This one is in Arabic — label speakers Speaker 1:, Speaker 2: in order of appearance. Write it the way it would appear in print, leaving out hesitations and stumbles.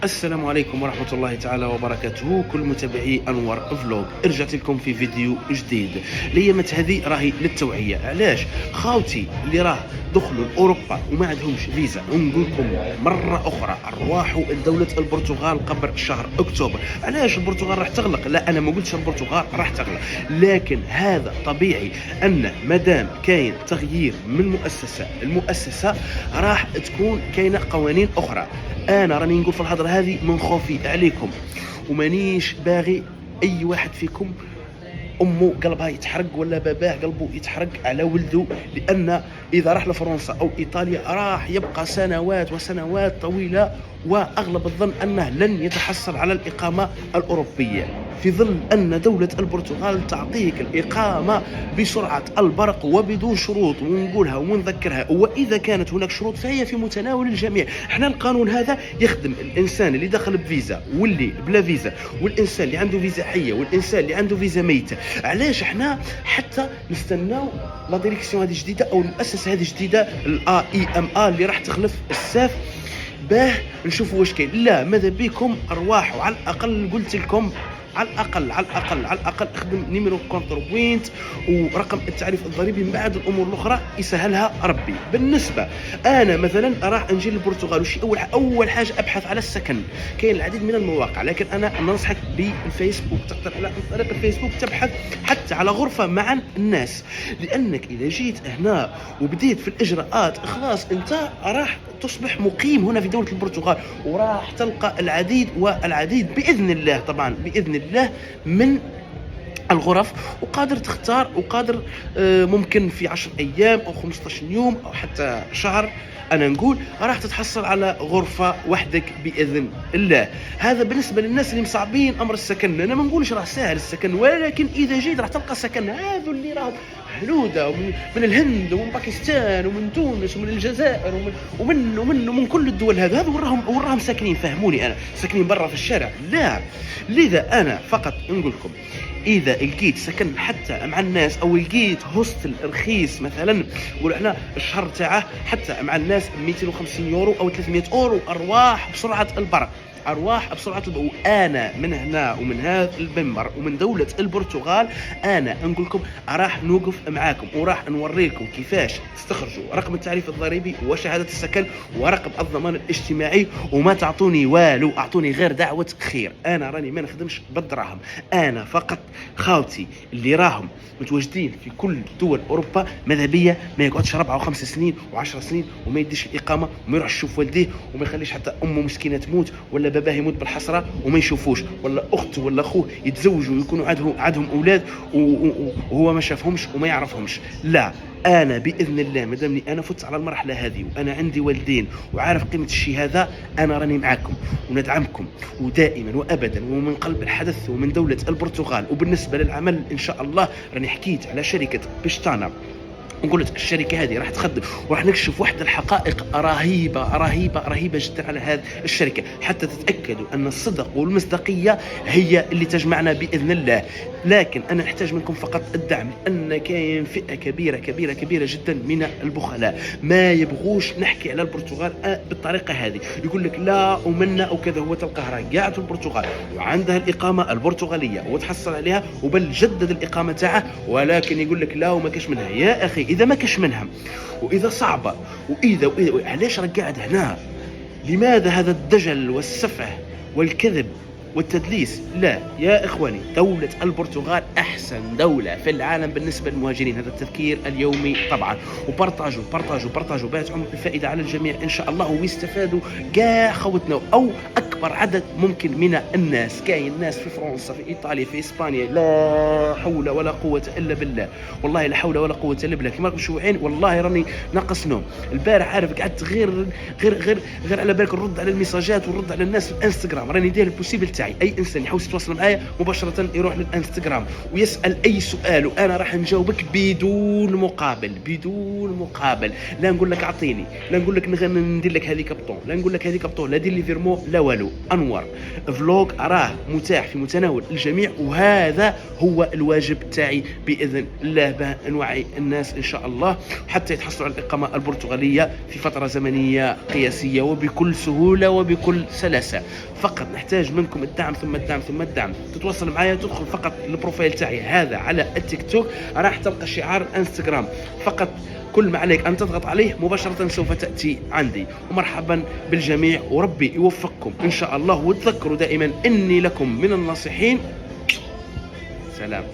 Speaker 1: السلام عليكم ورحمة الله تعالى وبركاته. كل متابعي أنور فلوج، رجعت لكم في فيديو جديد. الايامات هذه راهي للتوعية. علاش خاوتي اللي راه دخلوا لاوروبا وما عندهمش فيزا، ونقول لكم مرة أخرى أرواحوا لدولة البرتغال قبل شهر أكتوبر. علاش البرتغال راح تغلق؟ لا، أنا ما قلتش البرتغال راح تغلق، لكن هذا طبيعي أن مادام كاين تغيير من المؤسسة راح تكون كاينة قوانين أخرى. انا راني نقول في الهضره هذه من خوفي عليكم، ومانيش باغي اي واحد فيكم امه قلبها يتحرق ولا باباه قلبه يتحرق على ولده، لان اذا راح لفرنسا او ايطاليا راح يبقى سنوات وسنوات طويله، واغلب الظن انه لن يتحصل على الاقامه الاوروبيه، في ظل ان دوله البرتغال تعطيك الاقامه بسرعه البرق وبدون شروط. ونقولها ونذكرها، واذا كانت هناك شروط فهي في متناول الجميع. احنا القانون هذا يخدم الانسان اللي دخل بفيزا واللي بلا فيزا، والانسان اللي عنده فيزا حيه والانسان اللي عنده فيزا ميته. علاش احنا حتى نستناو لا ديريكسيون هذه الجديده او المؤسسه هذه الجديده AEMA اللي راح تخلف الساف باه نشوفوا واش كاين؟ لا، ماذا بكم ارواحوا. على الاقل قلت لكم، على الاقل اخدم نيميرو كونتروبوينت ورقم التعريف الضريبي، من بعد الامور الاخرى يسهلها ربي. بالنسبه انا مثلا راح نجي للبرتغال، وشي اول حاجه ابحث على السكن. كاين العديد من المواقع، لكن انا ننصحك بالفيسبوك، تقدر على طريق الفيسبوك تبحث حتى على غرفه مع الناس، لانك اذا جيت هنا وبديت في الاجراءات خلاص انت راح تصبح مقيم هنا في دولة البرتغال، وراح تلقى العديد والعديد بإذن الله، طبعا بإذن الله، من الغرف، وقادر تختار، وقادر ممكن في 10 أيام أو 15 يوم أو حتى شهر أنا نقول راح تتحصل على غرفة وحدك بإذن الله. هذا بالنسبة للناس اللي مصعبين أمر السكن. أنا ما نقولش راه سهل السكن، ولكن إذا جيت راح تلقى سكن. هذو اللي راهم هنودة من الهند ومن باكستان ومن تونس ومن الجزائر ومن كل الدول هذو وراهم ساكنين، فهموني، أنا ساكنين برا في الشارع. لا، لذا أنا فقط نقول لكم اذا لقيت سكن حتى مع الناس، او لقيت هوستل رخيص مثلا، نقول احنا الشهر تاعه حتى مع الناس 250 يورو او 300 يورو، ارواح بسرعه البرق، ارواح بسرعه البرق. وانا من هنا ومن هذا المنبر ومن دوله البرتغال انا نقول لكم راح نوقف معاكم، وراح نوريكم كيفاش تستخرجوا رقم التعريف الضريبي وشهاده السكن ورقم الضمان الاجتماعي، وما تعطوني والو، اعطوني غير دعوه خير. انا راني ما نخدمش بالدراهم، انا فقط خاوتي اللي راهم متواجدين في كل دول اوروبا ماذا بيا ما يقعدش 4 و5 سنين و10 سنين وما يديش الاقامه وما يروحش يشوف والديه، وما يخليش حتى امه مسكينه تموت، ولا باباه يموت بالحسره وما يشوفوش، ولا اخته ولا اخوه يتزوجوا ويكونوا عندهم اولاد وهو ما شافهمش وما يعرفهمش. لا، انا باذن الله مادامني انا فت على المرحله هذه وانا عندي والدين وعارف قيمه الشيء هذا، انا راني معاكم وندعمكم ودائما وابدا ومن قلب الحدث ومن دوله البرتغال. وبالنسبه للعمل ان شاء الله راني حكيت على شركه بيشتانا، وقلت الشركه هذه راح تخدم وراح نكشف واحد الحقائق رهيبه جدا على هذه الشركه، حتى تتاكدوا ان الصدق والمصداقيه هي اللي تجمعنا باذن الله. لكن انا نحتاج منكم فقط الدعم، لان كاين فئه كبيره جدا من البخلاء ما يبغوش نحكي على البرتغال بالطريقه هذه. يقول لك لا ومنا وكذا، هو تلقاه راه قاعد في البرتغال وعندها الاقامه البرتغاليه وتحصل عليها وبل جدد الاقامه تاعه، ولكن يقول لك لا وما كاش منها. يا اخي اذا ما كاش منها واذا صعبه واذا علاش راك قاعد هنا؟ لماذا هذا الدجل والسفه والكذب والتدليس؟ لا يا إخواني، دولة البرتغال أحسن دولة في العالم بالنسبة للمهاجرين. هذا التذكير اليومي طبعا، وبارتاجوا باتعم الفائدة على الجميع إن شاء الله، ويستفادوا كاع خوتنا أو أكبر عدد ممكن من الناس. كاين ناس في فرنسا، في إيطاليا، في إسبانيا، لا حول ولا قوة إلا بالله، والله لا حول ولا قوة إلا بالله. كما شوعين والله راني ناقص نوم البارح، عارف قعدت غير على بالك نرد على الميساجات ونرد على الناس في الانستغرام. راني داير البوسيبل تاعي، اي انسان يحاول يتواصل معايا مباشره يروح للانستغرام ويسال اي سؤال، وانا راح نجاوبك بدون مقابل. لا نقول لك اعطيني، لا نقول لك ندير لك هذه كابطون، لا نقول لك هذه كابطون، لا دير لي فيرمو، لا والو. أنور فلوج راه متاح في متناول الجميع، وهذا هو الواجب تاعي بإذن الله، باه نوعي الناس إن شاء الله حتى يتحصلوا على الإقامة البرتغالية في فترة زمنية قياسية وبكل سهولة وبكل سلاسة. فقط نحتاج منكم الدعم ثم الدعم ثم الدعم. تتواصل معايا، تدخل فقط البروفايل تاعي هذا على التيك توك، راح تلقى شعار انستغرام، فقط كل ما عليك أن تضغط عليه مباشرة سوف تأتي عندي. ومرحبا بالجميع، وربي يوفقكم إن شاء الله، وتذكروا دائما إني لكم من الناصحين. سلام.